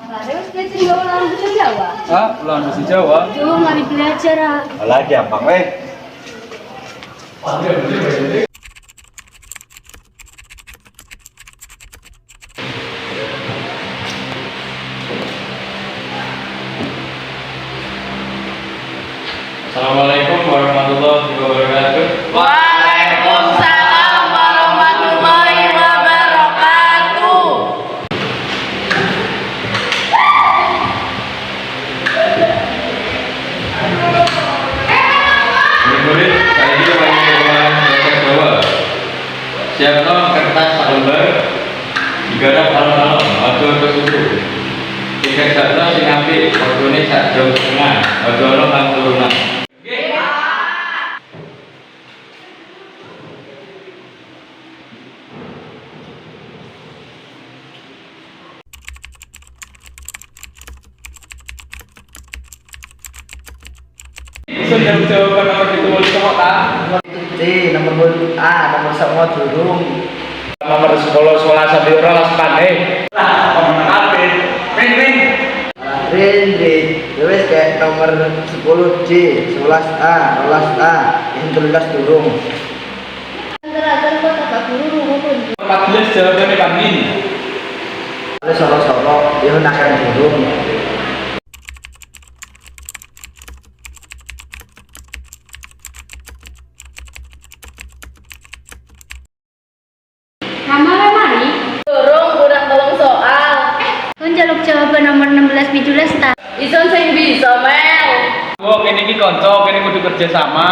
Harus belajar nggak ulang bahasa Jawa. Ah, ulang bahasa Jawa. Tuh mari belajar. Alah gampang weh. Assalamualaikum warahmatullahi wabarakatuh. Waalaikumsalam warahmatullahi wabarakatuh. Murid-murid, kali ini lagi ulang bahasa Jawa. Siapno kertas sak lembar, digarap alon-alon, aja kesusu. Tiga jatno sing apik, ordone sak jam setengah, aja ono kang turunan. Sudah jawaban nomor ditulis kok tak? C nomor A nomor semua durung. Nomor 10, 11 sampai 12 nih. Lah, nomor apin. Min. Rin. Wes kayak nomor 10 C 11A 12A yang 13 durung. Antara kota Pak Guru rukun. 14 jawabannya Pak Min. Ada soro-soro dia nakan durung. Rama mari. Durung kurang tolong soal. Kon jaluk jawaban nomor 16 17 ta. Ison sing bisa Mel. Oh, kene iki kanca, kene kudu kerja sama.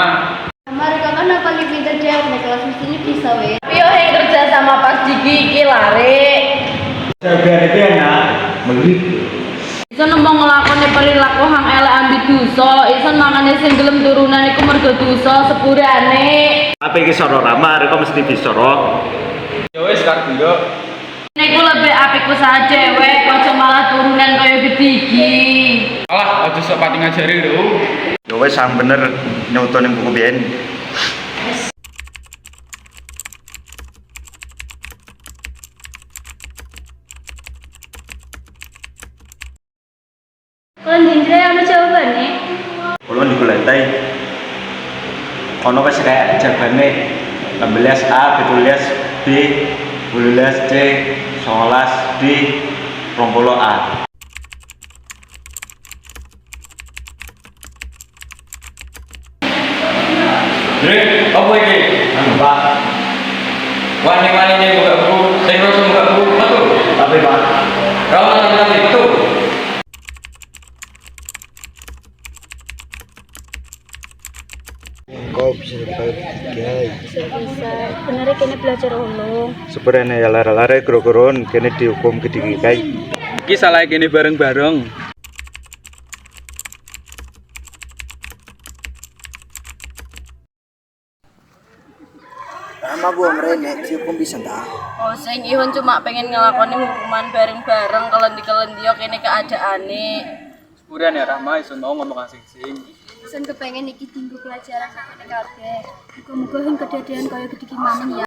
Mari kakak nak paling pinter dia nek kelas mestinya bisa weh. Piye yang kerja sama pas Jiki iki lare. Biar itu enak. Melit. Ison ngomong nglakoni perilaku hang elek ambi dosa, ison mangane sing gelem turunan iku mergo dosa sepurane. Apa iki soro ramah, kok mesti bisa soro. Ya wis kak dulu. Niku lebih apik usaha cewek, aja malah turunan kaya gedigi. Alah, aja sok pati ngajari lho. Ya wes sang bener nyoto ning buku biyen. Kon dinjre ana jawabane. Ulun diguletai. Ono wis kayak jabane 16A, 17B, 12C, 11D, 20A. Dre, apa iki? Pak, Wani-wani ning buka buku, sing rasa buka buku, metu. tapi Pak, Rawan nang itu. kau bisa dapat guys. Bisa. Bener kene belajar ulung. Sebenarnya ya lara-lara gro-gron kene dihukum gedhi kai. Iki salah kene bareng-bareng. Sama gua mrene dihukum bisa ta? Oh, sing ihun cuma pengen ngelakoni hukuman bareng-bareng kelendi-kelendi yo kene keadaane. Sepurian ya Rahma iso ngomong sing-sing. Pesan kepengen iki tinggu pelajaran sakene kabeh. Muga-muga hing kedadean kaya gedhi maning ya.